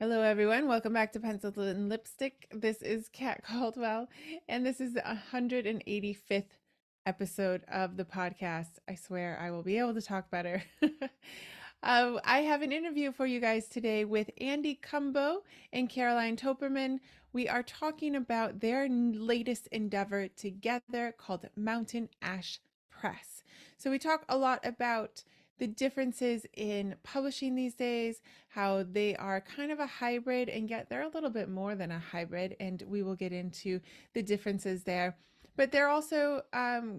Hello, everyone. Welcome back to Pencils and Lipstick. This is Kat Caldwell, and this is the 185th episode of the podcast. I swear I will be able to talk better. I have an interview for you guys today with Andy Cumbo and Caroline Toperman. We are talking about their latest endeavor together called Mountain Ash Press. So we talk a lot about the differences in publishing these days, how they are kind of a hybrid, and yet they're a little bit more than a hybrid, and we will get into the differences there. But they're also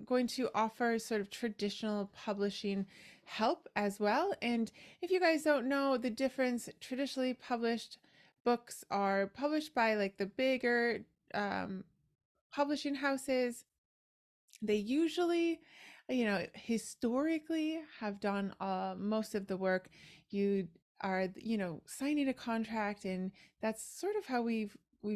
going to offer sort of traditional publishing help as well. And if you guys don't know the difference, traditionally published books are published by like the bigger um, publishing houses. They usually, historically have done most of the work. You are, signing a contract, and that's sort of how we've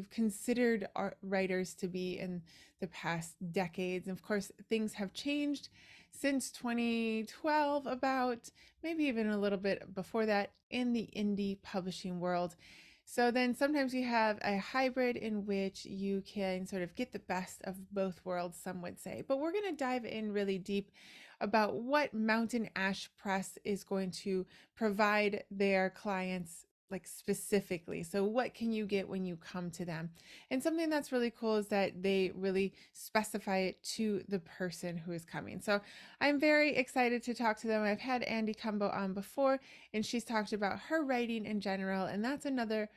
considered our writers to be in the past decades. And of course, things have changed since 2012, about maybe even a little bit before that in the indie publishing world. So then sometimes you have a hybrid in which you can sort of get the best of both worlds, some would say. But we're going to dive in really deep about what Mountain Ash Press is going to provide their clients, like specifically. So what can you get when you come to them? And something that's really cool is that they really specify it to the person who is coming. So I'm very excited to talk to them. I've had Andy Cumbo on before, and she's talked about her writing in general, and that's another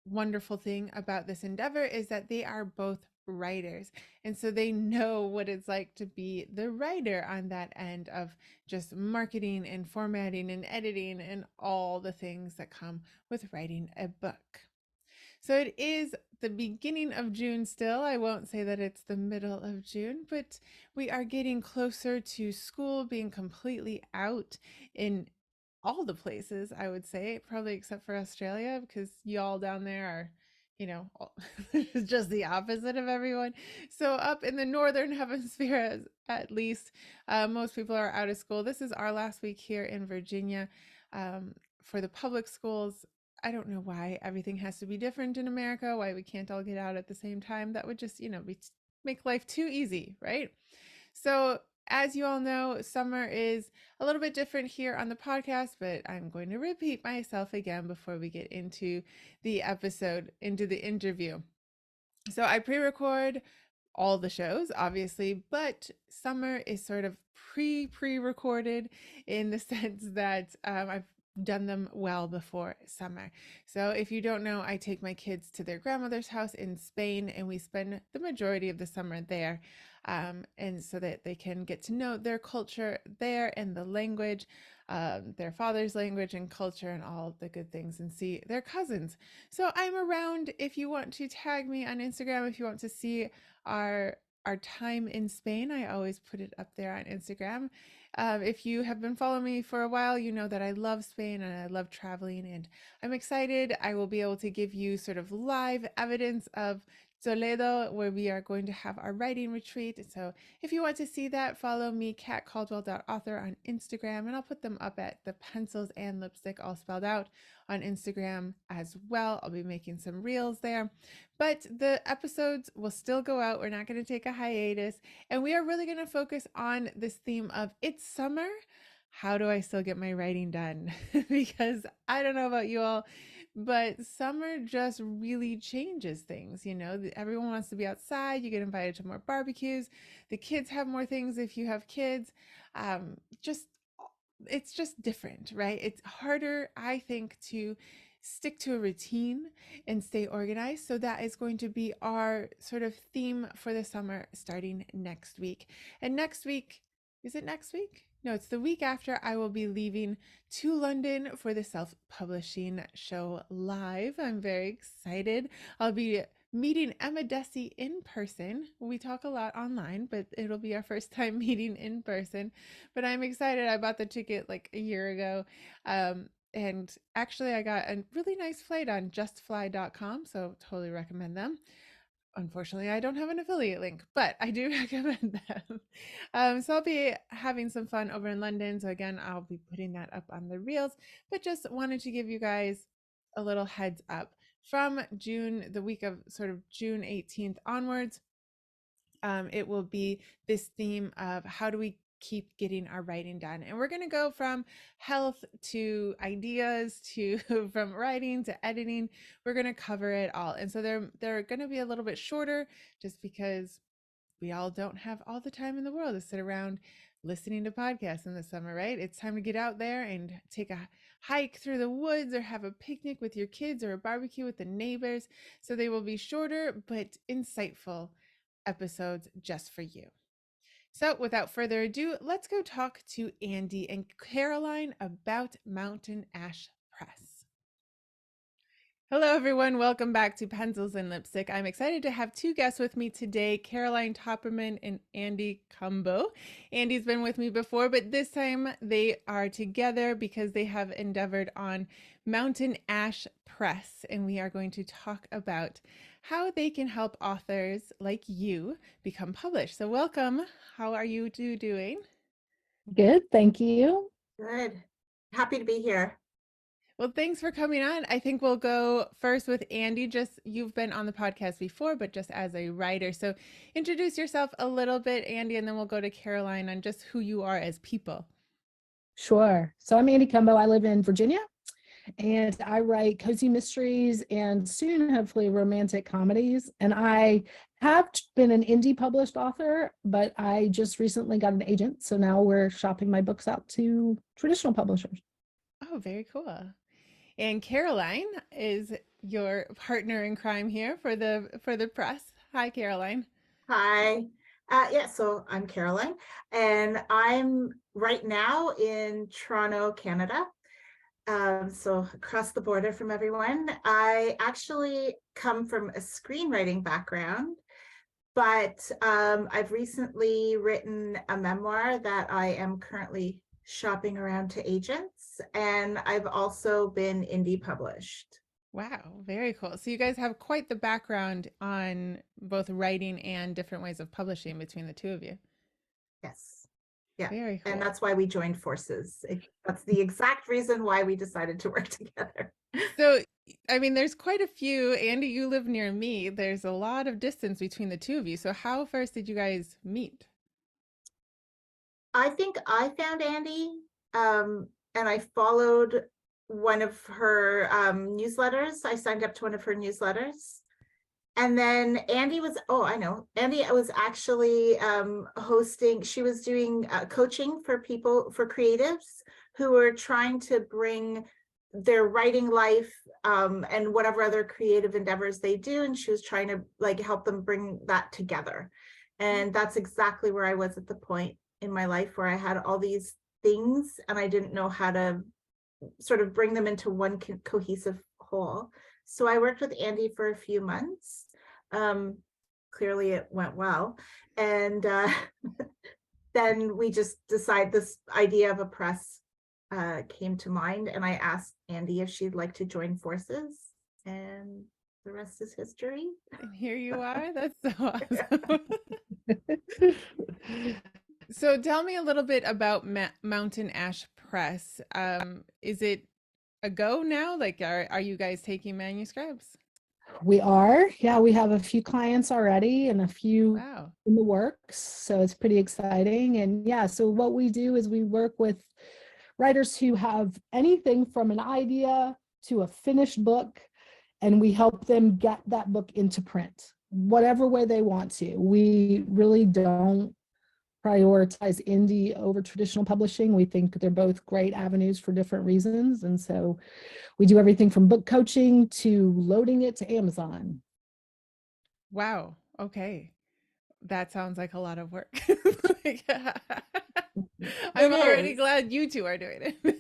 wonderful thing about this endeavor is that they are both writers, and so they know what it's like to be the writer on that end of just marketing and formatting and editing and all the things that come with writing a book. So it is the beginning of June still. I won't say that it's the middle of June, but we are getting closer to school being completely out in all the places, I would say, probably except for Australia, because y'all down there are, just the opposite of everyone. So up in the northern hemisphere, at least, most people are out of school. This is our last week here in Virginia. For the public schools, I don't know why everything has to be different in America, why we can't all get out at the same time. That would just, make life too easy, right? So, as you all know, summer is a little bit different here on the podcast, but I'm going to repeat myself again before we get into the episode, into the interview. So, I pre record all the shows, obviously, but summer is sort of pre recorded in the sense that I've done them well before summer. So if you don't know, I take my kids to their grandmother's house in Spain, and we spend the majority of the summer there. And so that they can get to know their culture there and the language, their father's language and culture, and all the good things, and see their cousins. So I'm around if you want to tag me on Instagram, if you want to see our our time in Spain. I always put it up there on Instagram. If you have been following me for a while, you know that I love Spain and I love traveling, and I'm excited. I will be able to give you sort of live evidence of Toledo, where we are going to have our writing retreat. So if you want to see that, follow me, katcaldwell.author on Instagram, and I'll put them up at the Pencils and Lipstick, all spelled out, on Instagram as well. I'll be making some reels there. But the episodes will still go out. We're not going to take a hiatus. And we are really going to focus on this theme of it's summer. How do I still get my writing done? Because I don't know about you all, but summer just really changes things. Everyone wants to be outside. You get invited to more barbecues. The kids have more things if you have kids. Just it's just different, right? It's harder, I think, to stick to a routine and stay organized. So that is going to be our sort of theme for the summer starting next week. And next week, is it next week? No, it's the week after. I will be leaving to London for the self publishing show live. I'm very excited. I'll be meeting Emma Desi in person. We talk a lot online, but it'll be our first time meeting in person. But I'm excited. I bought the ticket like a year ago. And actually, I got a really nice flight on justfly.com, so totally recommend them. Unfortunately, I don't have an affiliate link, but I do recommend them. So I'll be having some fun over in London. So again, I'll be putting that up on the reels, but just wanted to give you guys a little heads up. From June, the week of sort of June 18th onwards, it will be this theme of how do we keep getting our writing done. And we're going to go from health to ideas to from writing to editing. We're going to cover it all. And so they're going to be a little bit shorter just because we all don't have all the time in the world to sit around listening to podcasts in the summer, right? It's time to get out there and take a hike through the woods or have a picnic with your kids or a barbecue with the neighbors. So they will be shorter but insightful episodes just for you. So without further ado, let's go talk to Andy and Caroline about Mountain Ash Press. Hello, everyone. Welcome back to Pencils and Lipstick. I'm excited to have two guests with me today, Caroline Topperman and Andy Cumbo. Andy's been with me before, but this time they are together because they have endeavored on Mountain Ash Press, and we are going to talk about how they can help authors like you become published. So welcome. How are you two doing? Good, thank you. Good. Happy to be here. Well, thanks for coming on. I think we'll go first with Andy. Just you've been on the podcast before, but just as a writer. So introduce yourself a little bit, Andy, and then we'll go to Caroline on just who you are as people. Sure. So I'm Andy Cumbo. I live in Virginia and I write cozy mysteries and soon, hopefully, romantic comedies. And I have been an indie published author, but I just recently got an agent. So now we're shopping my books out to traditional publishers. Oh, very cool. And Caroline is your partner in crime here for the press. Hi, Caroline. Hi. So I'm Caroline, and I'm right now in Toronto, Canada. So across the border from everyone. I actually come from a screenwriting background, but I've recently written a memoir that I am currently shopping around to agents, and I've also been indie published. Wow, very cool. So you guys have quite the background on both writing and different ways of publishing between the two of you. Yes. Yeah. Very cool. And that's why we joined forces. That's the exact reason why we decided to work together. So, I mean, there's quite a few. Andy, you live near me. There's a lot of distance between the two of you. So how first did you guys meet? I think I found Andy, and I followed one of her newsletters. I signed up to one of her newsletters. And then Andy was, I know, Andy was actually hosting, she was doing coaching for people, for creatives who were trying to bring their writing life and whatever other creative endeavors they do. And she was trying to help them bring that together. And that's exactly where I was at the point in my life where I had all these things and I didn't know how to sort of bring them into one cohesive whole. So I worked with Andy for a few months. Clearly it went well. And then we just decided this idea of a press came to mind. And I asked Andy if she'd like to join forces. And the rest is history. And here you are. That's so awesome. So tell me a little bit about Mountain Ash Press. Is it a go now? Like, are you guys taking manuscripts? We are. Yeah, we have a few clients already and a few Wow. in the works. So it's pretty exciting. And yeah, so what we do is we work with writers who have anything from an idea to a finished book, and we help them get that book into print, whatever way they want to. We really don't prioritize indie over traditional publishing. We think they're both great avenues for different reasons. And so we do everything from book coaching to loading it to Amazon. Wow. Okay. That sounds like a lot of work. I'm already glad you two are doing it.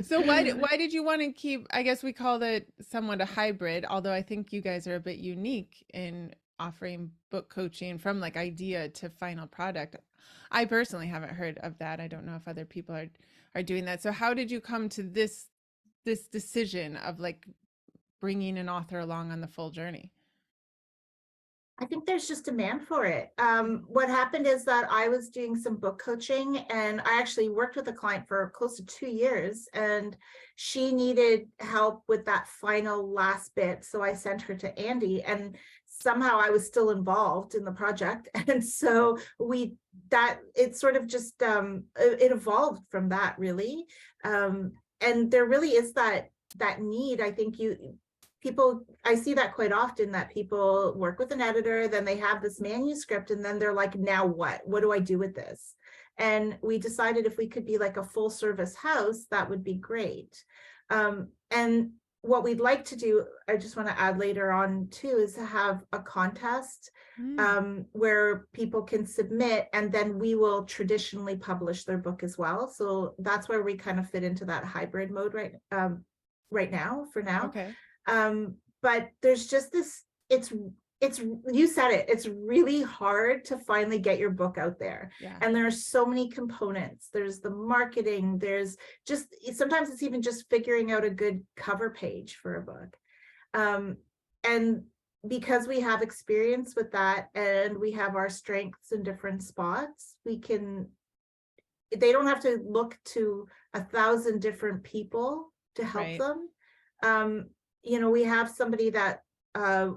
So why did you want to keep, I guess we called it somewhat a hybrid, although I think you guys are a bit unique in offering book coaching from like idea to final product. I personally haven't heard of that. I don't know if other people are doing that. So how did you come to this decision of like bringing an author along on the full journey? I think there's just demand for it. What happened is that I was doing some book coaching, and I actually worked with a client for close to 2 years, and she needed help with that final last bit. So I sent her to Andy, and somehow I was still involved in the project. And so it sort of just, it evolved from that, really. And there really is that need. I think I see that quite often, that people work with an editor, then they have this manuscript, and then they're like, now what do I do with this? And we decided if we could be like a full service house, that would be great. And what we'd like to do, I just want to add later on too, is to have a contest Mm, where people can submit, and then we will traditionally publish their book as well. So that's where we kind of fit into that hybrid mode right now, for now. okay. But there's just this, it's you said it, it's really hard to finally get your book out there. Yeah. And there are so many components. There's the marketing, there's just, sometimes it's even just figuring out a good cover page for a book. And because we have experience with that, and we have our strengths in different spots, they don't have to look to 1,000 different people to help Right. them. We have somebody that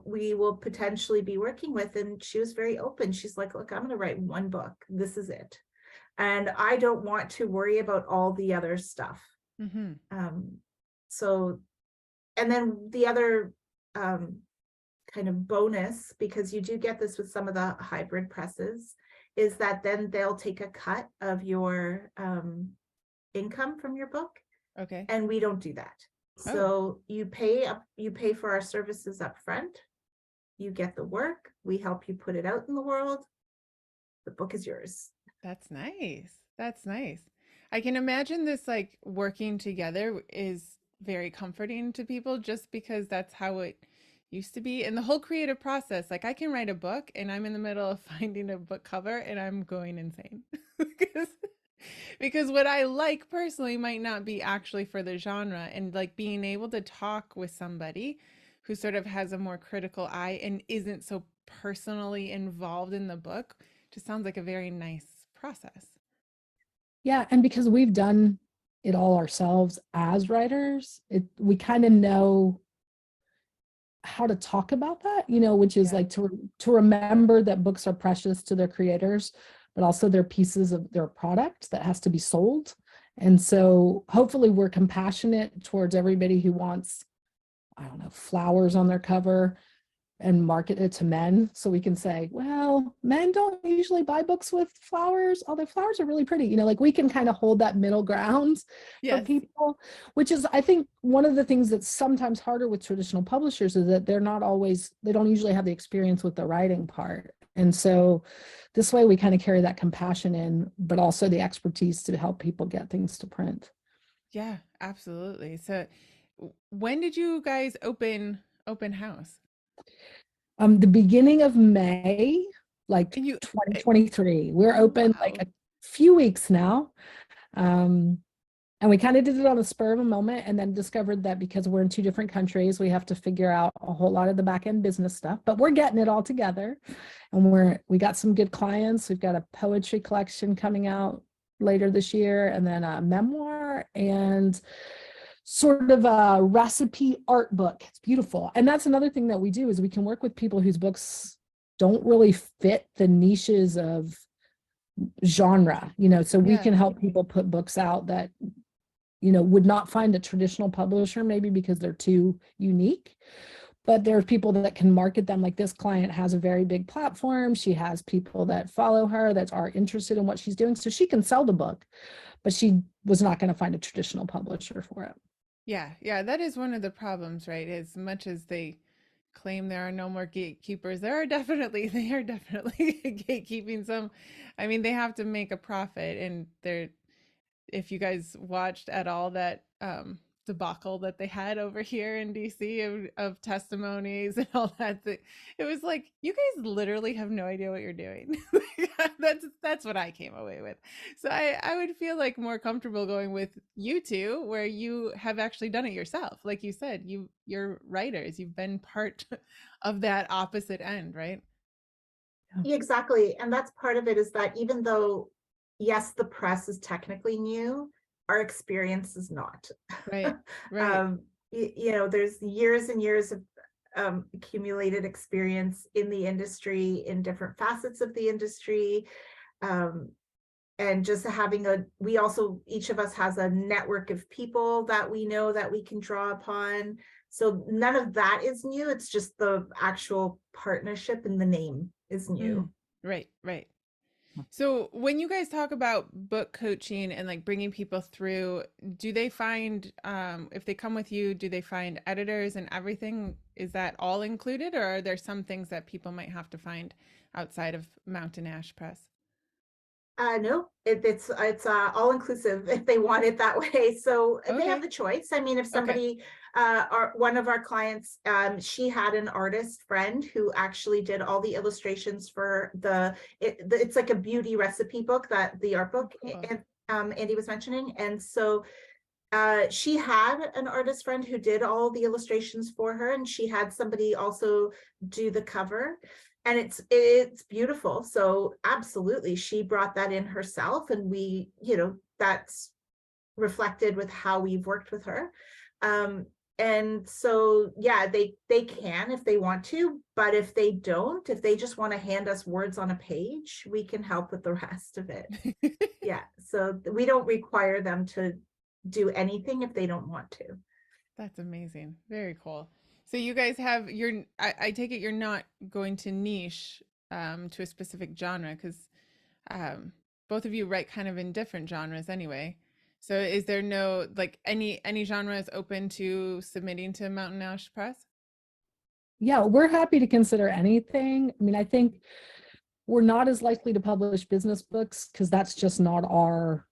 we will potentially be working with, and she was very open. She's like, look, I'm going to write one book. This is it. And I don't want to worry about all the other stuff. Mm-hmm. So, and then the other kind of bonus, because you do get this with some of the hybrid presses, is that then they'll take a cut of your income from your book, Okay. and we don't do that. Oh, So you pay for our services up front, you get the work, we help you put it out in the world, the book is yours. that's nice. That's nice. I can imagine this like working together is very comforting to people just because that's how it used to be. And the whole creative process, like I can write a book and I'm in the middle of finding a book cover and I'm going insane because because what I like personally might not be actually for the genre, and like being able to talk with somebody who sort of has a more critical eye and isn't so personally involved in the book just sounds like a very nice process. Yeah, and because we've done it all ourselves as writers, we kind of know how to talk about that, which is Yeah. like to remember that books are precious to their creators, but also they're pieces of their product that has to be sold. And so hopefully we're compassionate towards everybody who wants, I don't know, flowers on their cover and market it to men. So we can say, well, men don't usually buy books with flowers, although flowers are really pretty. Like we can kind of hold that middle ground for Yes. people, which is, I think, one of the things that's sometimes harder with traditional publishers is that they don't usually have the experience with the writing part. And so this way we kind of carry that compassion in, but also the expertise to help people get things to print. Yeah, absolutely. So when did you guys open house? The beginning of May, like And you eh, 2023. We're oh open like wow. a few weeks now. Um, and we kind of did it on the spur of a moment and then discovered that because we're in two different countries, we have to figure out a whole lot of the back end business stuff, but we're getting it all together. And we got some good clients. We've got a poetry collection coming out later this year, and then a memoir and sort of a recipe art book. It's beautiful. And that's another thing that we do is we can work with people whose books don't really fit the niches of genre, so we Yeah. can help people put books out that would not find a traditional publisher, maybe because they're too unique. But there are people that can market them. Like this client has a very big platform. She has people that follow her that are interested in what she's doing. So she can sell the book, but she was not going to find a traditional publisher for it. Yeah. Yeah, that is one of the problems, right? As much as they claim there are no more gatekeepers, they are definitely gatekeeping some. I mean, they have to make a profit, and they're if you guys watched at all that debacle that they had over here in DC of testimonies and all that, it was like you guys literally have no idea what you're doing. That's what I came away with. So I would feel like more comfortable going with you two, where you have actually done it yourself. Like you said, you're writers, you've been part of that opposite end, right? Yeah, exactly. And that's part of it, is that even though, yes, the press is technically new, our experience is not. Right. Right. um, there's years and years of accumulated experience in the industry, in different facets of the industry. Um, and just having we also, each of us has a network of people that we know that we can draw upon. So none of that is new. It's just the actual partnership and the name is Mm. new. Right. Right. So when you guys talk about book coaching and like bringing people through, do they find, if they come with you, do they find editors and everything? Is that all included, or are there some things that people might have to find outside of Mountain Ash Press? No, it's all inclusive if they want it that way. So they have Okay. the choice. I mean, if Okay. somebody, one of our clients, she had an artist friend who actually did all the illustrations for it's like a beauty recipe book, that the art Oh, book, cool. and Andy was mentioning. And so she had an artist friend who did all the illustrations for her, and she had somebody also do the cover, and it's beautiful. So absolutely, she brought that in herself, and that's reflected with how we've worked with her. And so yeah, they can if they want to, but if they don't, if they just want to hand us words on a page, we can help with the rest of it. Yeah, so we don't require them to do anything if they don't want to. That's amazing. Very cool. So you guys have I take it you're not going to niche to a specific genre, because um both of you write kind of in different genres anyway. So is there no like any genre is open to submitting to Mountain Ash Press? Yeah, we're happy to consider anything. I mean, I think we're not as likely to publish business books because that's just not our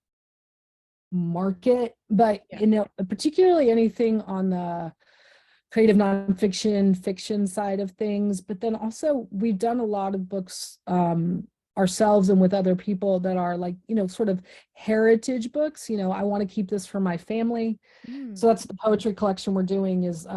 market. But, Yeah. particularly anything on the creative nonfiction, fiction side of things. But then also we've done a lot of books ourselves and with other people that are like, sort of heritage books. I want to keep this for my family. Mm, So that's the poetry collection we're doing. Is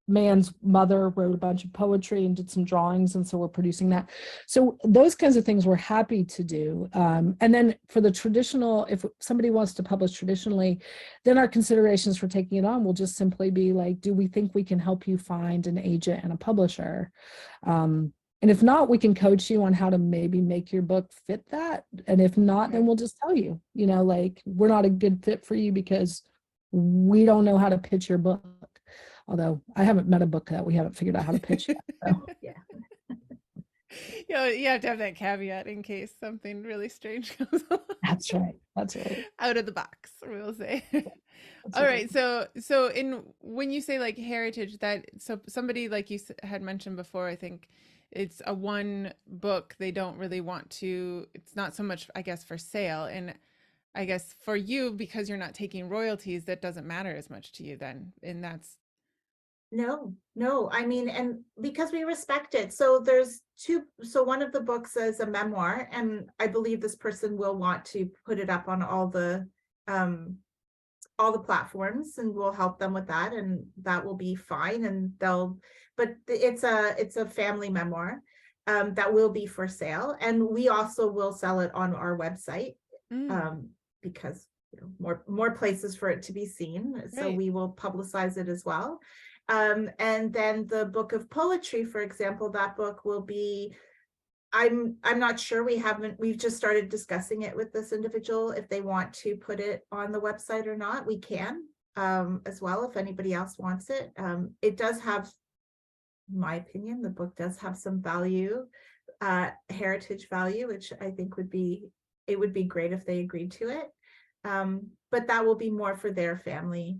man's mother wrote a bunch of poetry and did some drawings, and so we're producing that. So those kinds of things we're happy to do. And then for the traditional, if somebody wants to publish traditionally, then our considerations for taking it on will just simply be like, do we think we can help you find an agent and a publisher? And if not, we can coach you on how to maybe make your book fit that. And if not, then okay. we'll just tell you, like, we're not a good fit for you because we don't know how to pitch your book. Although I haven't met a book that we haven't figured out how to pitch yet. So Yeah. You have to have that caveat in case something really strange comes along. that's right. That's right. Out of the box, we'll say. That's All right. right, so in when you say like heritage, that so somebody like you had mentioned before, I think it's a one book. They don't really want to. It's not so much, I guess, for sale, and I guess for you because you're not taking royalties, that doesn't matter as much to you then, and that's No, I mean, and because we respect it. So there's two, so one of the books is a memoir, and I believe this person will want to put it up on um all the platforms, and we'll help them with that, and that will be fine. And but it's a family memoir that will be for sale, and we also will sell it on our website, mm, um because more places for it to be seen. So right. we will publicize it as well. And then the book of poetry, for example, that book will be, I'm not sure, we've just started discussing it with this individual. If they want to put it on the website or not, we can as well, if anybody else wants it. It does have, in my opinion, the book does have some value, heritage value, which I think it would be great if they agreed to it. But that will be more for their family.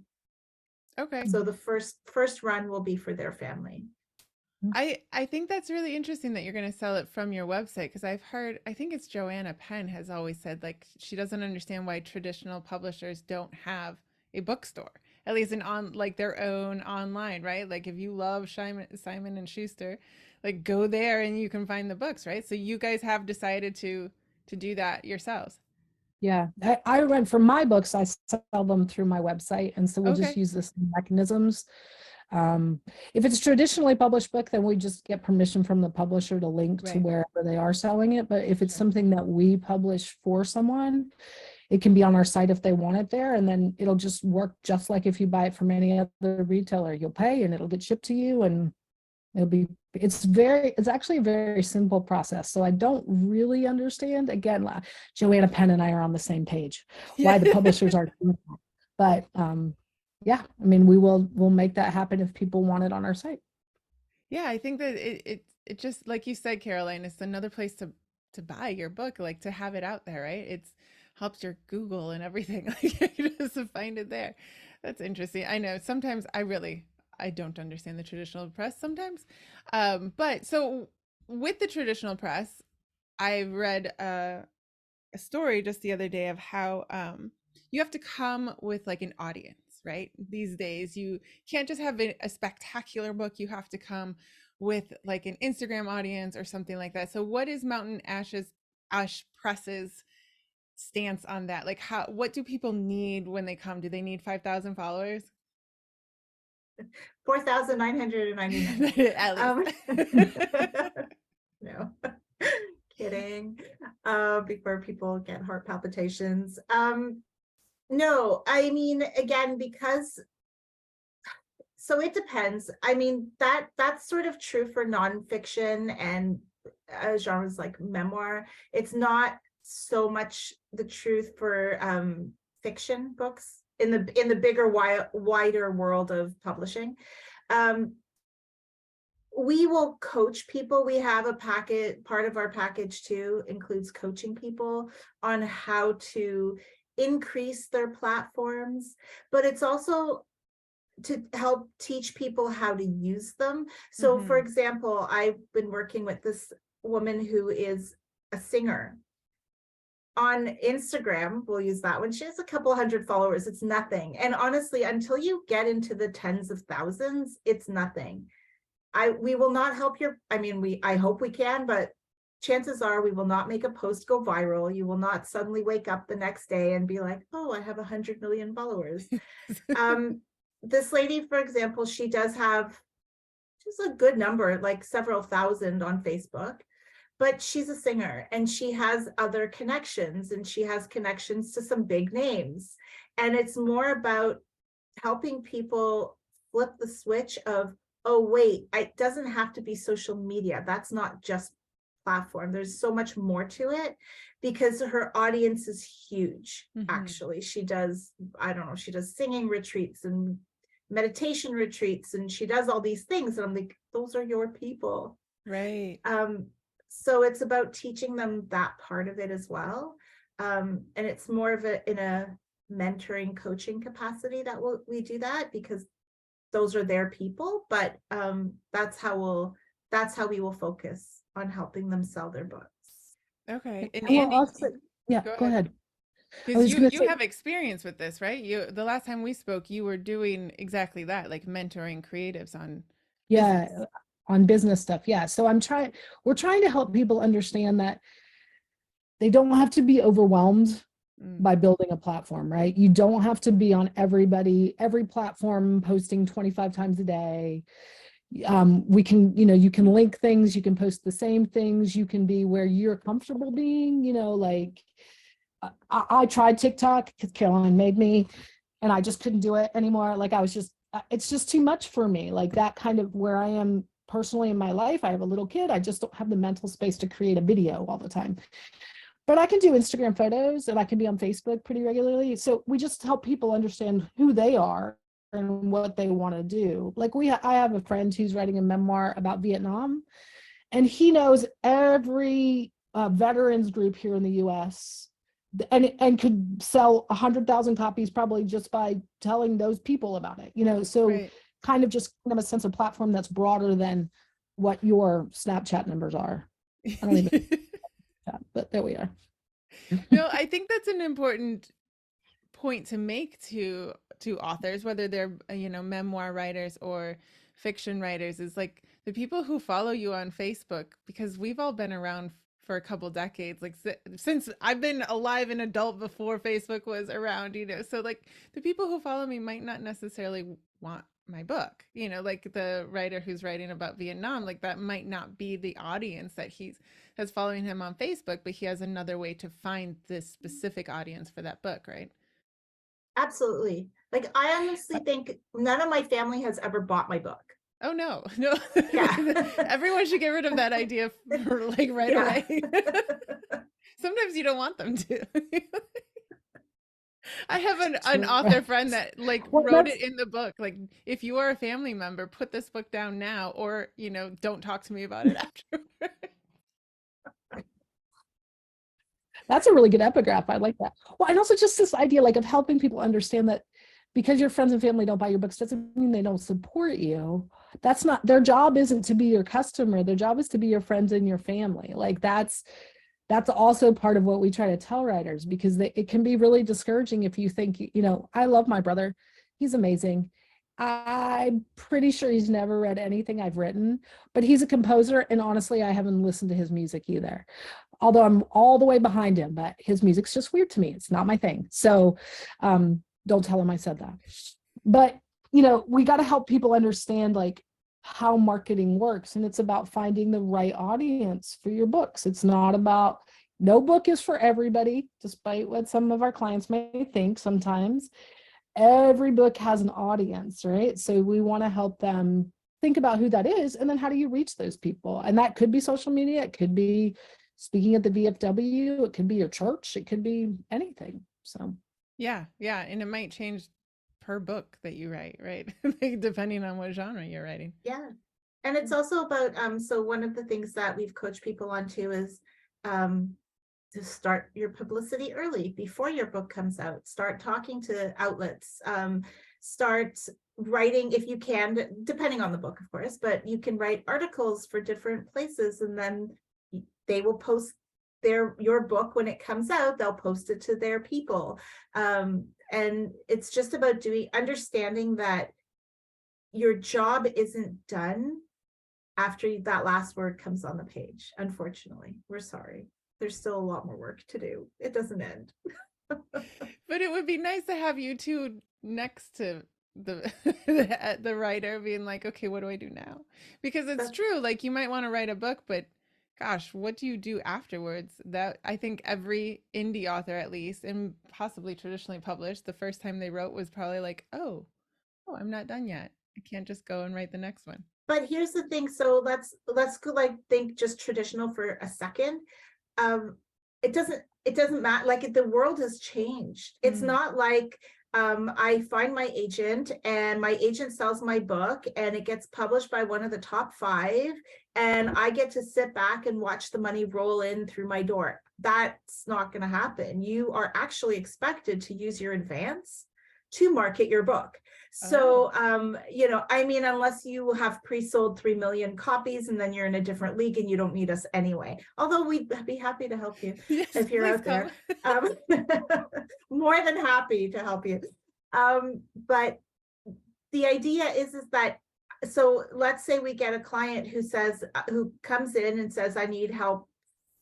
Okay. So the first run will be for their family. I think that's really interesting that you're going to sell it from your website, because I've heard, I think it's Joanna Penn has always said like she doesn't understand why traditional publishers don't have a bookstore, at least like their own online, right? Like if you love Simon and Schuster, like go there and you can find the books, right? So you guys have decided to do that yourselves. Yeah. I run for my books, I sell them through my website. And so we'll just Okay. use the same mechanisms. Um, if it's a traditionally published book, then we just get permission from the publisher to link to Right. wherever they are selling it. But if it's Sure. something that we publish for someone, it can be on our site if they want it there, and then it'll just work just like if you buy it from any other retailer. You'll pay and it'll get shipped to you, and it's actually a very simple process. So I don't really understand, again, Joanna Penn and I are on the same page, Yeah. why the publishers are doing that. But yeah, I mean, we'll make that happen if people want it on our site. Yeah, I think that it just like you said, Caroline, it's another place to buy your book, like to have it out there, right? It's helps your Google and everything. Like you just to find it there. That's interesting. I know sometimes I don't understand the traditional press sometimes. But so with the traditional press, I read a story just the other day of how you have to come with like an audience, right? These days, you can't just have a spectacular book. You have to come with like an Instagram audience or something like that. So, what is Mountain Ash Press's stance on that? Like, what do people need when they come? Do they need 5,000 followers? 4,999. At least. Um, no, kidding. Before people get heart palpitations. No, I mean, again, because so it depends. I mean, that's sort of true for nonfiction and genres like memoir. It's not so much the truth for fiction books in the bigger, wider world of publishing. Um, we will coach people. We have a packet, part of our package too includes coaching people on how to increase their platforms, but it's also to help teach people how to use them. So for Hmm. example, I've been working with this woman who is a singer on Instagram. We'll use that one. She has a couple hundred followers. It's nothing. And honestly, until you get into the tens of thousands, it's nothing. We will not help your, I mean, I hope we can, but chances are we will not make a post go viral. You will not suddenly wake up the next day and be like, oh, I have 100 million followers. Um, this lady, for example, she does have just a good number, like several thousand on Facebook, but she's a singer and she has other connections and she has connections to some big names. And it's more about helping people flip the switch of, oh, wait, it doesn't have to be social media. That's not just platform. There's so much more to it because her audience is huge. Hmm. Actually, she does, I don't know, she does singing retreats and meditation retreats and she does all these things. And I'm like, those are your people. Right. Um, so it's about teaching them that part of it as well. And it's more of in a mentoring coaching capacity that we do that because those are their people, but that's how we will focus on helping them sell their books. Okay. And And we'll Andy, also, yeah, go go ahead. ahead. I Because was you going to you say, have experience with this, right? You the last time we spoke, you were doing exactly that, like mentoring creatives on yeah, business. on business stuff. Yeah. So we're trying to help people understand that they don't have to be overwhelmed Mm, by building a platform, right? You don't have to be on every platform posting 25 times a day. We can, you can link things, you can post the same things, you can be where you're comfortable being, like I tried TikTok because Caroline made me, and I just couldn't do it anymore. Like I was just, it's just too much for me. Like that kind of where I am personally in my life. I have a little kid. I just don't have the mental space to create a video all the time. But I can do Instagram photos and I can be on Facebook pretty regularly. So we just help people understand who they are and what they want to do. Like I have a friend who's writing a memoir about Vietnam, and he knows every veterans group here in the U.S. and could sell 100,000 copies probably just by telling those people about it. So right. kind of just kind of a sense of platform that's broader than what your Snapchat numbers are. I don't even know that, but there we are. No, I think that's an important point to make to authors, whether they're memoir writers or fiction writers, is like the people who follow you on Facebook, because we've all been around for a couple decades, like since I've been alive and adult before Facebook was around, so like the people who follow me might not necessarily want my book, like the writer who's writing about Vietnam, like that might not be the audience that he's has following him on Facebook, but he has another way to find this specific audience for that book, right? Absolutely. Like, I honestly think none of my family has ever bought my book. Oh no, no. Yeah. Everyone should get rid of that idea for like right Yeah. away. Sometimes you don't want them to. I have an author friend that like Well, wrote it in the book. Like, if you are a family member, put this book down now, or don't talk to me about it afterward. that's a really good epigraph. I like that. Well, and also just this idea like of helping people understand that because your friends and family don't buy your books doesn't mean they don't support you. That's not their job, isn't to be your customer. Their job is to be your friends and your family. Like that's also part of what we try to tell writers, because it can be really discouraging if you think, I love my brother. He's amazing. I'm pretty sure he's never read anything I've written, but he's a composer. And honestly, I haven't listened to his music either, although I'm all the way behind him, but his music's just weird to me. It's not my thing. So don't tell him I said that. But, we got to help people understand like how marketing works. And it's about finding the right audience for your books. It's not about, no book is for everybody, despite what some of our clients may think sometimes. Every book has an audience, right? So we want to help them think about who that is, and then how do you reach those people? And that could be social media, it could be speaking at the VFW, it could be your church, it could be anything. So Yeah, and it might change per book that you write, right? Like, depending on what genre you're writing. Yeah. And it's also about, so one of the things that we've coached people on too is to start your publicity early before your book comes out. Start talking to outlets, start writing if you can, depending on the book, of course, but you can write articles for different places, and then they will post your book when it comes out. They'll post it to their people. And it's just about understanding that your job isn't done after that last word comes on the page. Unfortunately, we're sorry. There's still a lot more work to do. It doesn't end. But it would be nice to have you two next to the the writer being like, okay, what do I do now? Because it's true, like you might want to write a book, but gosh, what do you do afterwards? That I think every indie author, at least, and possibly traditionally published, the first time they wrote was probably like, oh, I'm not done yet. I can't just go and write the next one. But here's the thing. So let's go, like, think just traditional for a second. It doesn't matter. Like, the world has changed. It's not like I find my agent and my agent sells my book and it gets published by one of the top 5 and I get to sit back and watch the money roll in through my door. That's not going to happen. You are actually expected to use your advance to market your book. So, I mean, unless you have pre-sold 3 million copies and then you're in a different league and you don't need us anyway. Although we'd be happy to help you if you're out there. More than happy to help you. But the idea is that, so let's say we get a client who comes in and says, I need help.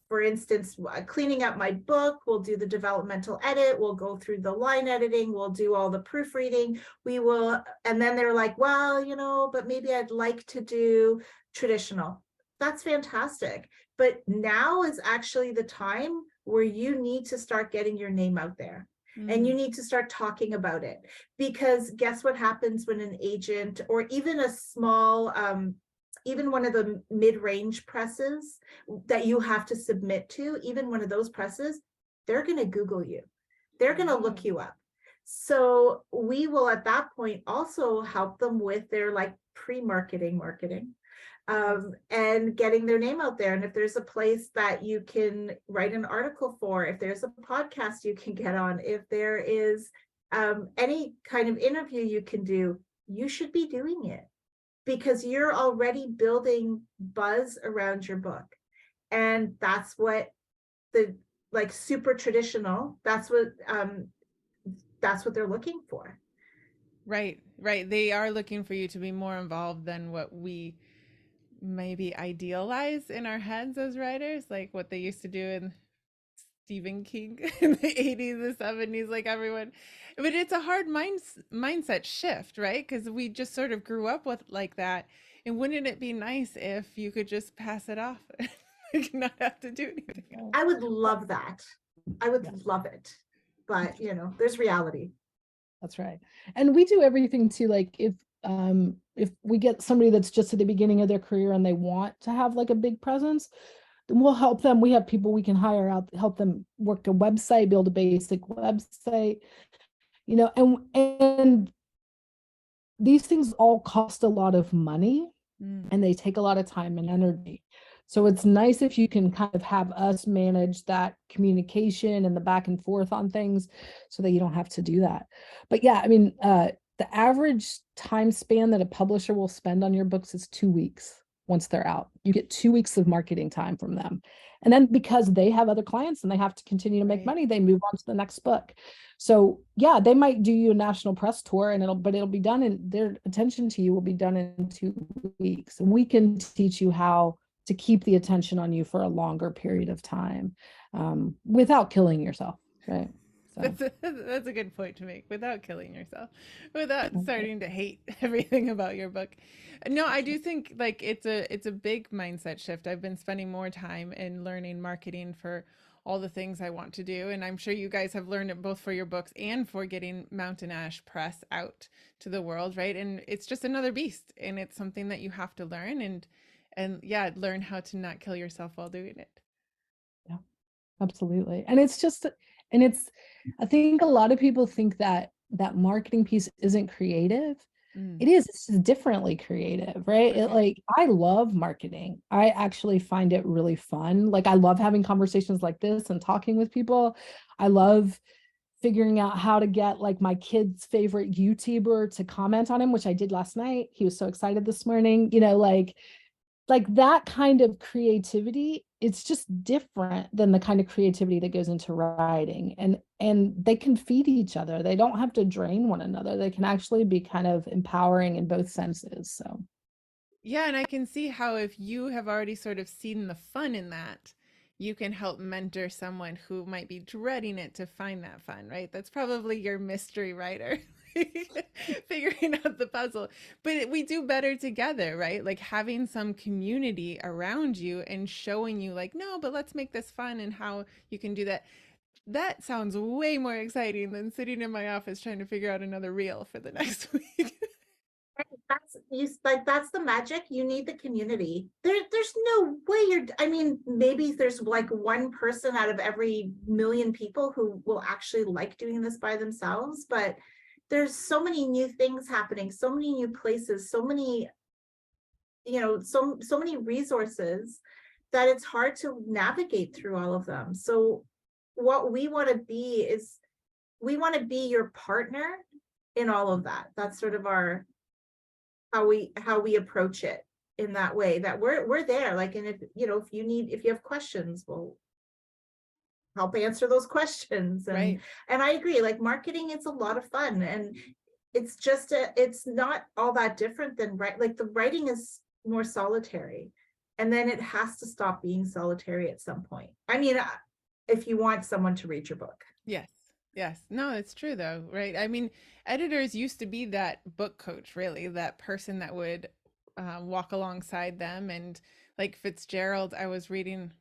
For instance, cleaning up my book, we'll do the developmental edit, we'll go through the line editing, we'll do all the proofreading, and then they're like, well, but maybe I'd like to do traditional. That's fantastic. But now is actually the time where you need to start getting your name out there. And you need to start talking about it, because guess what happens when an agent or even a small, even one of the mid-range presses that you have to submit to, even one of those presses, they're going to Google you. They're going to look you up. So we will at that point also help them with their like pre-marketing marketing, and getting their name out there. And if there's a place that you can write an article for, if there's a podcast you can get on, if there is any kind of interview you can do, you should be doing it, because you're already building buzz around your book. And that's what the like super traditional, that's what they're looking for. Right. They are looking for you to be more involved than what we maybe idealize in our heads as writers, like what they used to do in Stephen King in the 80s, the 70s, like everyone. But it's a hard mindset shift, right? Because we just sort of grew up with like that. And wouldn't it be nice if you could just pass it off and not have to do anything else? I would love that. I would Yeah. love it. But, there's reality. That's right. And we do everything to, like, if we get somebody that's just at the beginning of their career and they want to have like a big presence, then we'll help them. We have people we can hire out, help them work a website, build a basic website, and these things all cost a lot of money and they take a lot of time and energy. So it's nice if you can kind of have us manage that communication and the back and forth on things so that you don't have to do that. But yeah, I mean, the average time span that a publisher will spend on your books is 2 weeks once they're out. You get 2 weeks of marketing time from them. And then because they have other clients and they have to continue to make Right. money, they move on to the next book. So yeah, they might do you a national press tour and it'll be done, and their attention to you will be done in 2 weeks. And we can teach you how to keep the attention on you for a longer period of time, without killing yourself, right? So That's a good point to make, without killing yourself, without starting to hate everything about your book. No, I do think like it's a big mindset shift. I've been spending more time in learning marketing for all the things I want to do, and I'm sure you guys have learned it both for your books and for getting Mountain Ash Press out to the world, right? And it's just another beast, and it's something that you have to learn, and yeah, learn how to not kill yourself while doing it. yeah, absolutely. And I think a lot of people think that that marketing piece isn't creative. Mm, It is. It's just differently creative, right? okay. I love marketing. I actually find it really fun. Like, I love having conversations like this and talking with people. I love figuring out how to get like my kid's favorite YouTuber to comment on him, which I did last night. He was so excited this morning, like that kind of creativity. It's just different than the kind of creativity that goes into writing, and they can feed each other. They don't have to drain one another. They can actually be kind of empowering in both senses. So Yeah, and I can see how if you have already sort of seen the fun in that, you can help mentor someone who might be dreading it to find that fun, right? That's probably your mystery writer, figuring out the puzzle. But we do better together, right? Like having some community around you and showing you, like, no, but let's make this fun and how you can do that. That sounds way more exciting than sitting in my office trying to figure out another reel for the next week. That's the magic. You need the community. There's no way I mean, maybe there's like one person out of every million people who will actually like doing this by themselves, but there's so many new things happening, so many new places, so many, so many resources that it's hard to navigate through all of them. So what we want to be is we want to be your partner in all of that. That's sort of our how we approach it, in that way that we're there, like, and if you have questions, we'll help answer those questions. and Right. and I agree, like, marketing is a lot of fun, and it's not all that different than like the writing is more solitary, and then it has to stop being solitary at some point. I mean, if you want someone to read your book. Yes. Yes. No, it's true though, right? I mean, editors used to be that book coach, really, that person that would walk alongside them. And like Fitzgerald, I was reading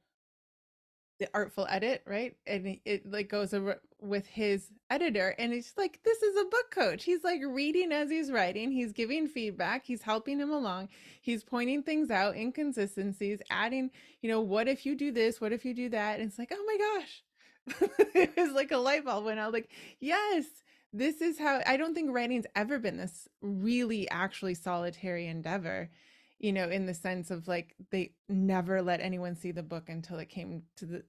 The Artful Edit, right? And it like goes over with his editor, and it's like, this is a book coach. He's like reading as he's writing, he's giving feedback, he's helping him along, he's pointing things out, inconsistencies, adding, what if you do this, what if you do that? And it's like, oh my gosh. It was like a light bulb went out, like, yes, this is how. I don't think writing's ever been this really actually solitary endeavor, in the sense of like they never let anyone see the book until it came to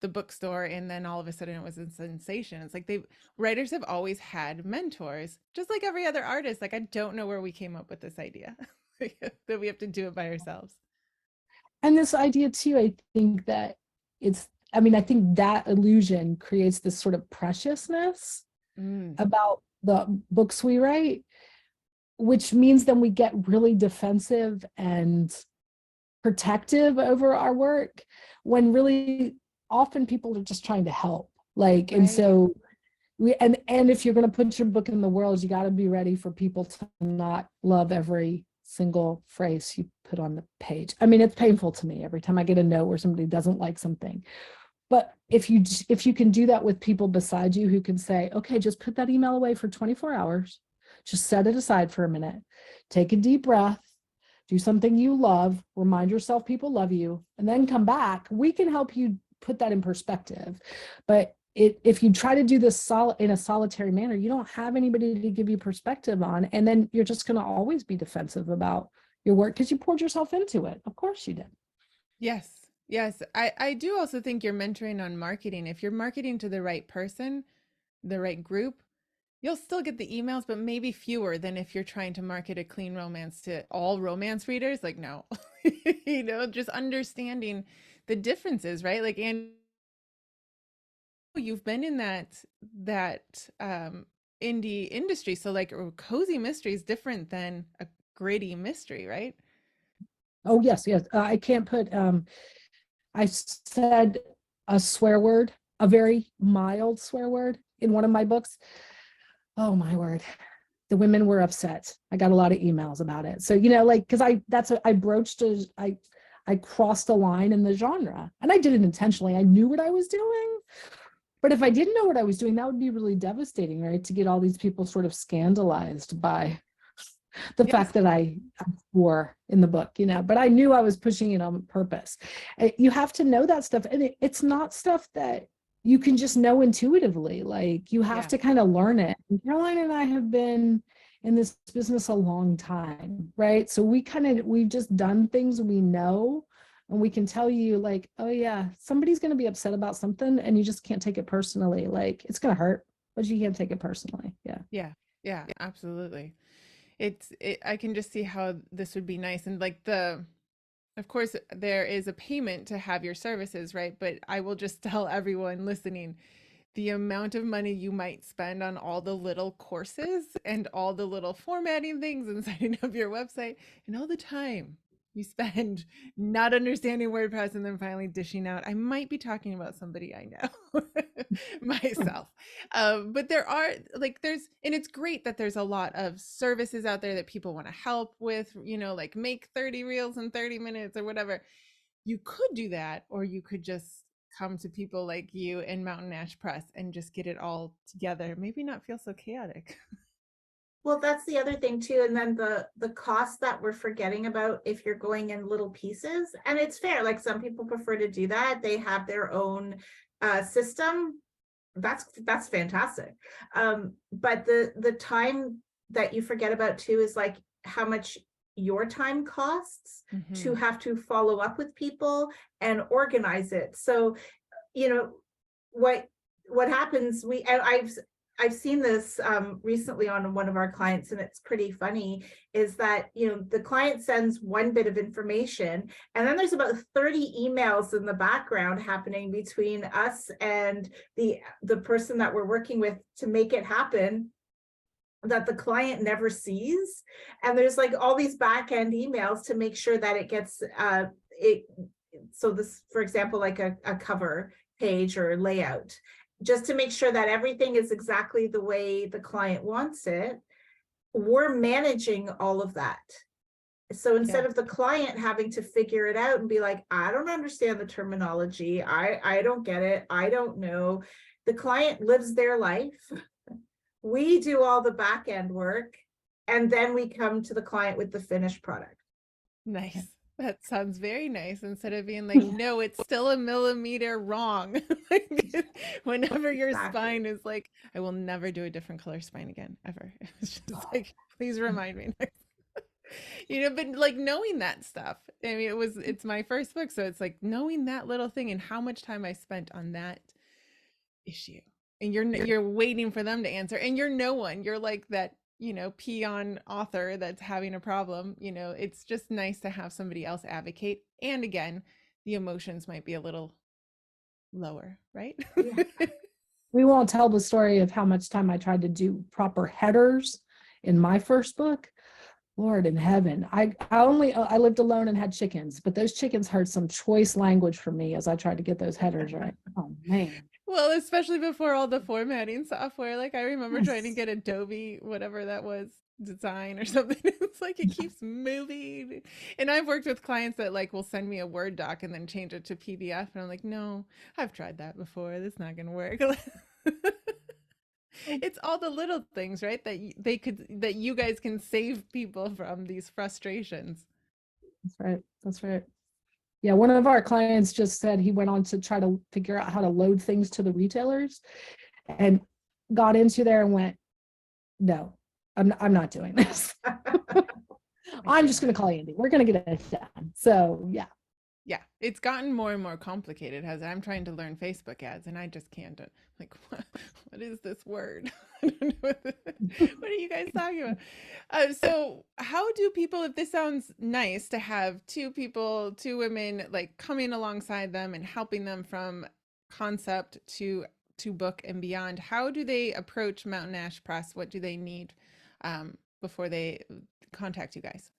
the bookstore, and then all of a sudden it was a sensation. It's like writers have always had mentors, just like every other artist. Like, I don't know where we came up with this idea that we have to do it by ourselves. and this idea too, I think that I think that illusion creates this sort of preciousness Mm, about the books we write, which means then we get really defensive and protective over our work, when really often people are just trying to help. Like, and Right. so and if you're going to put your book in the world, you got to be ready for people to not love every single phrase you put on the page. I mean, it's painful to me every time I get a note where somebody doesn't like something. But if you can do that with people beside you who can say, okay, just put that email away for 24 hours, just set it aside for a minute, take a deep breath, do something you love, remind yourself people love you, and then come back, we can help you put that in perspective. But if you try to do this in a solitary manner, you don't have anybody to give you perspective on, and then you're just going to always be defensive about your work because you poured yourself into it. Of course you did. Yes. Yes. I do also think you're mentoring on marketing. If you're marketing to the right person, the right group, you'll still get the emails, but maybe fewer than if you're trying to market a clean romance to all romance readers. Like, no, just understanding the differences, right? Like, and you've been in that indie industry, so like a cozy mystery is different than a gritty mystery, right? Oh, yes, yes. I can't put, I said a swear word, a very mild swear word in one of my books. Oh, my word. The women were upset. I got a lot of emails about it. So, like, because I crossed a line in the genre, and I did it intentionally. I knew what I was doing. But if I didn't know what I was doing, that would be really devastating, right? To get all these people sort of scandalized by the Yes. fact that I swore in the book, but I knew I was pushing it on purpose. You have to know that stuff. And it's not stuff that you can just know intuitively. Like, you have Yeah. to kind of learn it. And Caroline and I have been in this business a long time, right? So we've just done things we know, and we can tell you, like, oh yeah, somebody's going to be upset about something, and you just can't take it personally. Like, it's going to hurt, but you can't take it personally. Yeah. Yeah. Yeah, absolutely. I can just see how this would be nice. And like of course, there is a payment to have your services, right? But I will just tell everyone listening, the amount of money you might spend on all the little courses and all the little formatting things and setting up your website, and all the time you spend not understanding WordPress and then finally dishing out. I might be talking about somebody I know myself. But there are and it's great that there's a lot of services out there that people want to help with, like make 30 reels in 30 minutes or whatever. You could do that, or you could just come to people like you and Mountain Ash Press and just get it all together. Maybe not feel so chaotic. Well, that's the other thing too. And then the cost that we're forgetting about if you're going in little pieces. And it's fair, like some people prefer to do that. They have their own system. That's fantastic. But the time that you forget about too is like how much your time costs to Mm-hmm. have to follow up with people and organize it. So, you know, what happens, I've seen this recently on one of our clients, and it's pretty funny, is that, the client sends one bit of information, and then there's about 30 emails in the background happening between us and the person that we're working with to make it happen, that the client never sees. And there's like all these back end emails to make sure that it gets it. So this, for example, like a cover page or layout, just to make sure that everything is exactly the way the client wants it. We're managing all of that. So instead Yeah. of the client having to figure it out and be like, I don't understand the terminology, I don't get it, I don't know. The client lives their life. We do all the back end work, and then we come to the client with the finished product. Nice. That sounds very nice. Instead of being like, no, it's still a millimeter wrong. Like, whenever your Exactly. spine is like, I will never do a different color spine again, ever. It's just like, please remind me. But like knowing that stuff. I mean, it's my first book. So it's like knowing that little thing and how much time I spent on that issue. And you're waiting for them to answer. And you're no one. You're like that, peon author that's having a problem. It's just nice to have somebody else advocate. And again, the emotions might be a little lower, right? Yeah. We won't tell the story of how much time I tried to do proper headers in my first book. Lord in heaven. I lived alone and had chickens, but those chickens heard some choice language from me as I tried to get those headers right. Oh man. Well, especially before all the formatting software. Like I remember trying to Yes. get Adobe, whatever that was, design or something. It's like it keeps moving. And I've worked with clients that like will send me a Word doc and then change it to PDF. And I'm like, no, I've tried that before. That's not gonna work. It's all the little things, right? That you guys can save people from these frustrations. That's right. That's right. Yeah, one of our clients just said he went on to try to figure out how to load things to the retailers and got into there and went, no, I'm not doing this. I'm just going to call Andy. We're going to get it done. So yeah. Yeah, it's gotten more and more complicated, has it? I'm trying to learn Facebook ads and I just can't. Like, what is this word? I don't know what are you guys talking about? So, how do people, if this sounds nice to have two people, two women, like coming alongside them and helping them from concept to book and beyond, how do they approach Mountain Ash Press? What do they need before they contact you guys?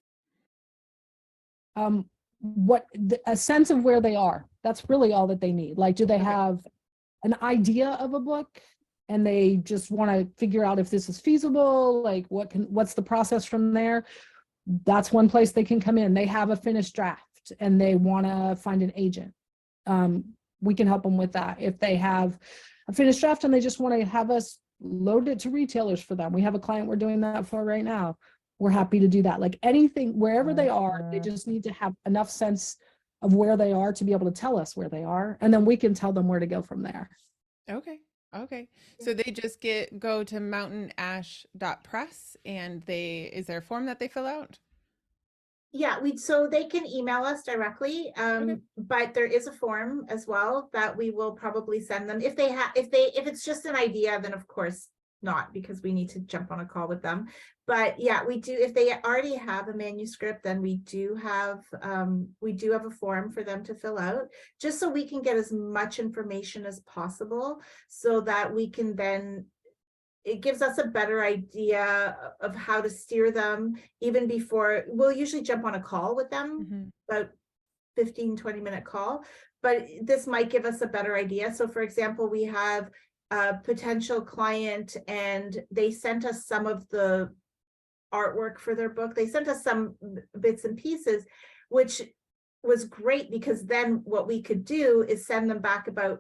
What a sense of where they are. That's really all that they need. Like, do they Okay. have an idea of a book and they just want to figure out if this is feasible? Like, what's the process from there? That's one place they can come in. They have a finished draft and they want to find an agent. We can help them with that. If they have a finished draft and they just want to have us load it to retailers for them, we have a client we're doing that for right now. We're happy to do that. Like anything, wherever they are, they just need to have enough sense of where they are to be able to tell us where they are, and then we can tell them where to go from there. Okay. Okay. So they just go to mountainash.press and they is there a form that they fill out? Yeah, so they can email us directly, Okay. but there is a form as well that we will probably send them. If it's just an idea, then of course not, because we need to jump on a call with them. But yeah, we do, if they already have a manuscript, then we do have a form for them to fill out, just so we can get as much information as possible so that we can then it gives us a better idea of how to steer them even before we'll usually jump on a call with them, Hmm. about 15-20 minute call, but this might give us a better idea. So for example, we have a potential client and they sent us some of the artwork for their book. They sent us some bits and pieces, which was great because then what we could do is send them back about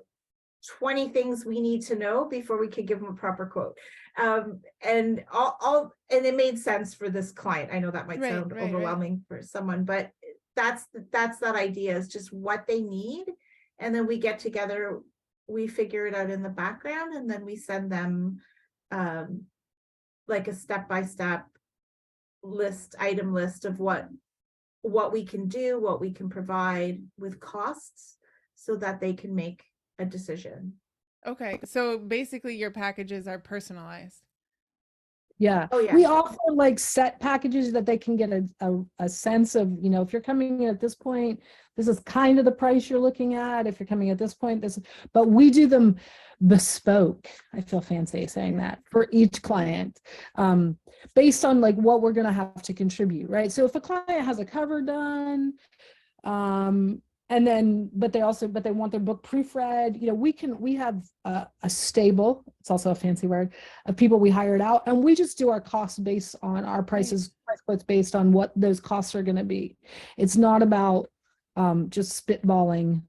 20 things we need to know before we could give them a proper quote. And and it made sense for this client. I know that might Right, sound right, right. overwhelming for someone, but that's that idea, is just what they need. And then we get together, we figure it out in the background, and then we send them um, like a step-by-step item list of what we can do, what we can provide with costs, so that they can make a decision. Okay. So basically your packages are personalized. Yeah, Oh yeah. we offer like set packages that they can get a sense of, if you're coming in at this point, this is kind of the price you're looking at. If you're coming at this point, but we do them bespoke. I feel fancy saying that, for each client, based on like what we're going to have to contribute, right? So if a client has a cover done, and then but they want their book proofread, we have a stable, it's also a fancy word, of people we hired out, and we just do our costs based on our Right. price quotes based on what those costs are going to be. It's not about just spitballing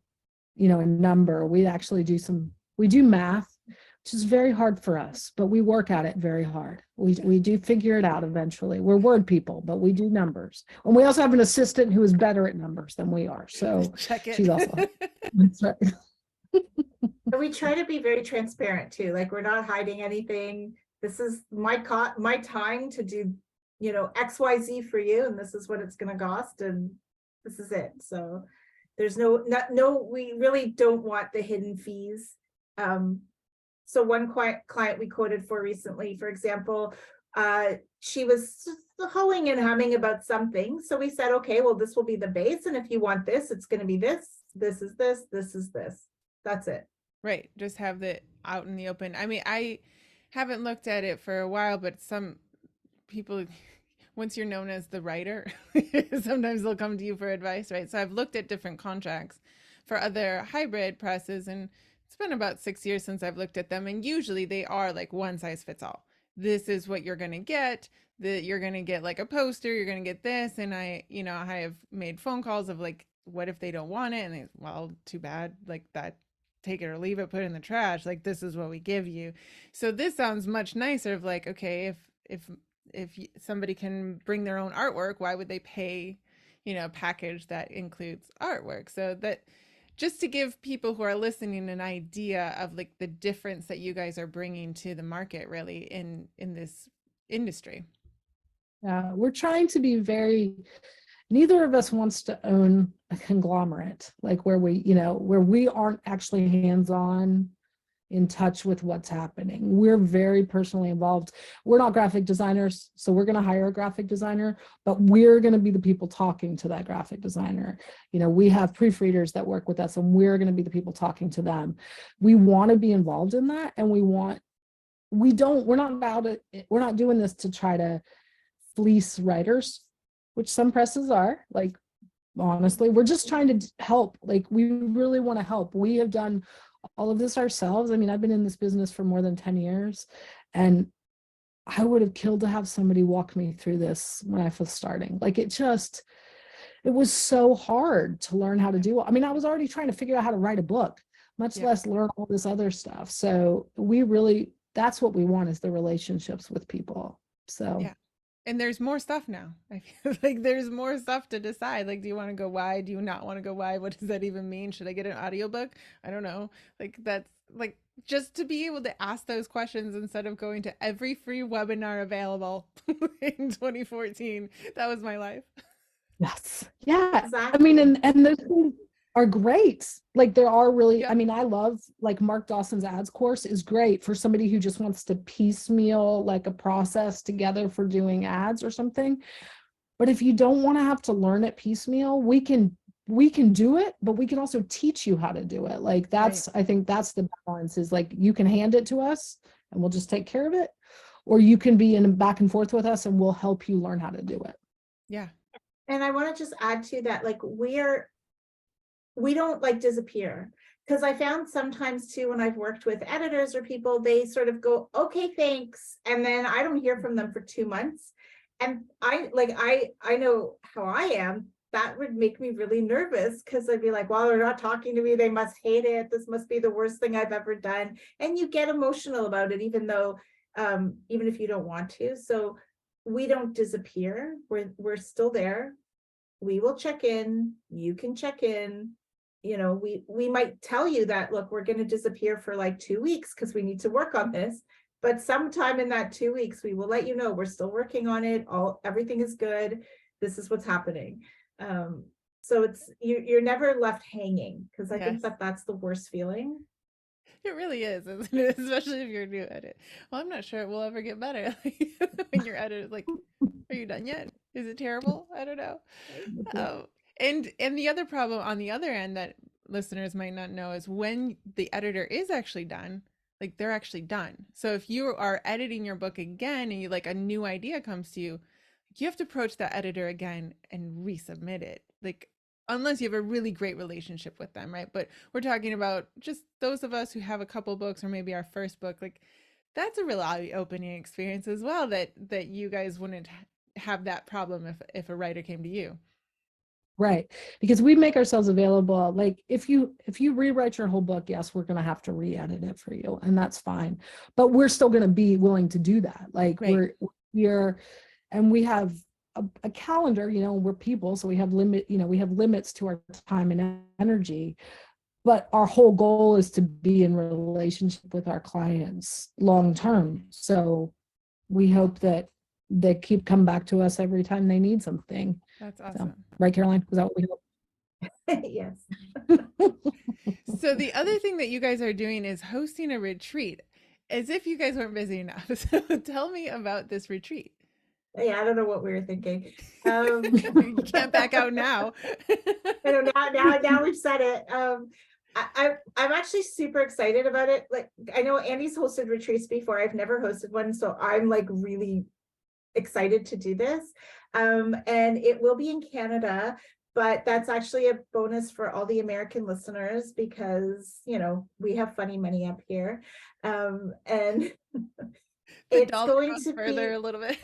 a number. We do math, which is very hard for us, but we work at it very hard. We do figure it out eventually. We're word people, but we do numbers. And we also have an assistant who is better at numbers than we are. So Check she's also, it. that's right. And we try to be very transparent too. Like, we're not hiding anything. This is my time to do, XYZ for you, and this is what it's going to cost, and this is it. So there's no, we really don't want the hidden fees. So one client we quoted for recently, for example, she was hoeing and humming about something. So we said, okay, well, this will be the base. And if you want this, it's going to be this, this is this, this is this. That's it. Right. Just have it out in the open. I mean, I haven't looked at it for a while, but some people once you're known as the writer, sometimes they'll come to you for advice, right? So I've looked at different contracts for other hybrid presses, and it's been about 6 years since I've looked at them. And usually they are like one size fits all. This is what you're going to get. That you're going to get like a poster, you're going to get this. And I have made phone calls of like, what if they don't want it? And they, well, too bad. Like that, take it or leave it, put it in the trash. Like, this is what we give you. So this sounds much nicer of like, okay, if somebody can bring their own artwork, why would they pay, a package that includes artwork? So that, just to give people who are listening an idea of like the difference that you guys are bringing to the market really in this industry. We're trying to be neither of us wants to own a conglomerate, like where we aren't actually hands-on in touch with what's happening. We're very personally involved. We're not graphic designers, so we're going to hire a graphic designer, but we're going to be the people talking to that graphic designer. We have proofreaders that work with us, and we're going to be the people talking to them. We want to be involved in that, and we're not doing this to try to fleece writers, which some presses are. Like, honestly, we're just trying to help. Like, we really want to help. We have done all of this ourselves. I mean, I've been in this business for more than 10 years, and I would have killed to have somebody walk me through this when I was starting. Like, it was so hard to learn how to do it. I mean, I was already trying to figure out how to write a book, much less learn all this other stuff. So that's what we want, is the relationships with people. So yeah. And there's more stuff now. I feel like there's more stuff to decide. Like, do you want to go wide? Do you not want to go wide? What does that even mean? Should I get an audiobook? I don't know. Like, that's like, just to be able to ask those questions instead of going to every free webinar available in 2014. That was my life. yes. Yeah. Exactly. I mean, and those things are great. Like, there are really, Yeah. I mean, I love, like, Mark Dawson's ads course is great for somebody who just wants to piecemeal like a process together for doing ads or something. But if you don't want to have to learn it piecemeal, we can do it, but we can also teach you how to do it. Like, I think that's the balance, is like, you can hand it to us and we'll just take care of it, or you can be in back and forth with us and we'll help you learn how to do it. Yeah. And I want to just add to that, like, we don't like disappear, because I found sometimes too, when I've worked with editors or people, they sort of go, okay, thanks, and then I don't hear from them for 2 months. And I know how I am. That would make me really nervous, because I'd be like, well, they're not talking to me, they must hate it, this must be the worst thing I've ever done. And you get emotional about it, even if you don't want to. So we don't disappear. We're still there. We will check in, you can check in. We might tell you that, look, we're going to disappear for like 2 weeks because we need to work on this, but sometime in that 2 weeks we will let you know we're still working on it, everything is good, this is what's happening. So it's you're never left hanging, because I think that's the worst feeling. It really is, isn't it? Especially if you're a new edit. Well, I'm not sure it will ever get better. When your edit is like, are you done yet? Is it terrible? I don't know. And the other problem on the other end that listeners might not know is when the editor is actually done, like, they're actually done. So if you are editing your book again and a new idea comes to you, you have to approach that editor again and resubmit it. Like, unless you have a really great relationship with them, right? But we're talking about just those of us who have a couple books, or maybe our first book, like, that's a real eye-opening experience as well, that you guys wouldn't have that problem if a writer came to you. Right. Because we make ourselves available. Like, if you rewrite your whole book, yes, we're going to have to re-edit it for you, and that's fine. But we're still going to be willing to do that. Like, we're here, and we have a calendar, we're people, so we have limits to our time and energy. But our whole goal is to be in relationship with our clients long term. So we hope that they keep coming back to us every time they need something. That's awesome. So, right, Caroline? Was that what we hope? Yes. So the other thing that you guys are doing is hosting a retreat, as if you guys weren't busy enough. So tell me about this retreat. Yeah, I don't know what we were thinking. You can't back out now. I know, now we've said it. I'm actually super excited about it. Like, I know Andy's hosted retreats before. I've never hosted one, so I'm like really excited to do this. And it will be in Canada, but that's actually a bonus for all the American listeners because, you know, we have funny money up here. And The it's dollar going goes to further be a little bit.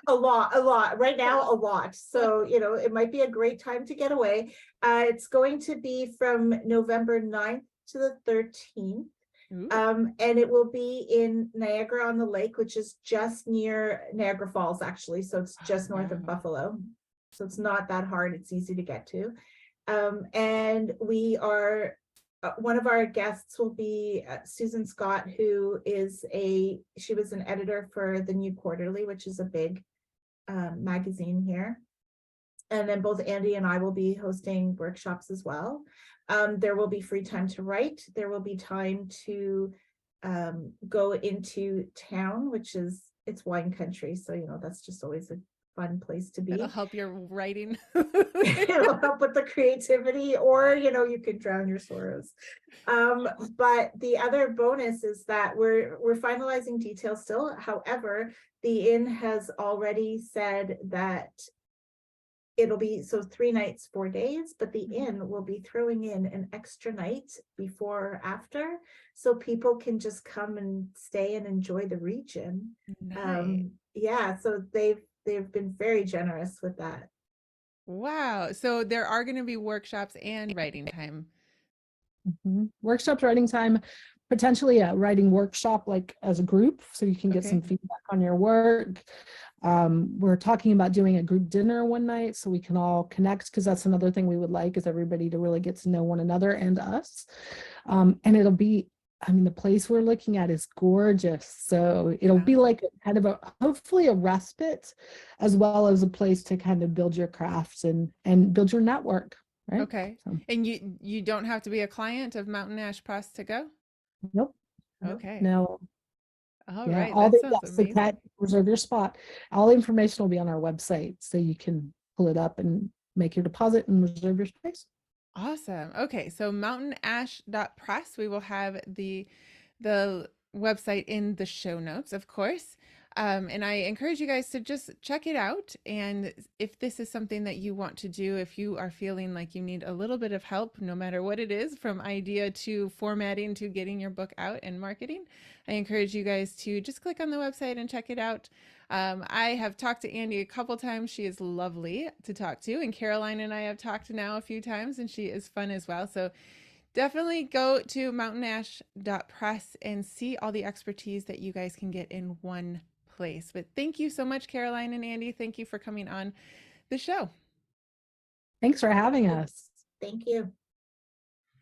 a lot right A now, lot. a lot. So, you know, it might be a great time to get away. It's going to be from November 9th to the 13th. Ooh. And it will be in Niagara on the Lake, which is just near Niagara Falls, actually. So it's just north of Wow. Buffalo. So it's not that hard. It's easy to get to. And we are, one of our guests will be Susan Scott, who is she was an editor for the New Quarterly, which is a big magazine here. And then both Andy and I will be hosting workshops as well. There will be free time to write. There will be time to go into town, which is, it's wine country. So, you know, that's just always a fun place to That'll be. help your writing. It'll help with the creativity, or, you know, you can drown your sorrows. But the other bonus is that we're finalizing details still. However, the inn has already said that it'll be, so 3 nights, 4 days, but the inn will be throwing in an extra night before or after, so people can just come and stay and enjoy the region. Nice. Yeah, so they've been very generous with that. Wow. So there are going to be workshops and writing time. Workshops, writing time, potentially a writing workshop like as a group, so you can get some Okay. feedback on your work. We're talking about doing a group dinner one night so we can all connect, because that's another thing we would like, is everybody to really get to know one another and us. And it'll be, I mean, the place we're looking at is gorgeous, so it'll be Wow. like a kind of a, hopefully a respite, as well as a place to kind of build your crafts and build your network, right? Okay. So, And you don't have to be a client of Mountain Ash Press to go? nope, nope, Okay. no. All Yeah, right. all That the, sounds yes, the cat, amazing. reserve your spot. All the information will be on our website, so you can pull it up and make your deposit and reserve your space. Awesome. Okay, so mountainash.press. We will have the website in the show notes, of course. And I encourage you guys to just check it out. And if this is something that you want to do, if you are feeling like you need a little bit of help, no matter what it is, from idea to formatting to getting your book out and marketing, I encourage you guys to just click on the website and check it out. I have talked to Andy a couple times. She is lovely to talk to. And Caroline and I have talked now a few times, and she is fun as well. So definitely go to mountainash.press and see all the expertise that you guys can get in one place. But thank you so much, Caroline and Andy. Thank you for coming on the show. Thanks for having us. Thank you.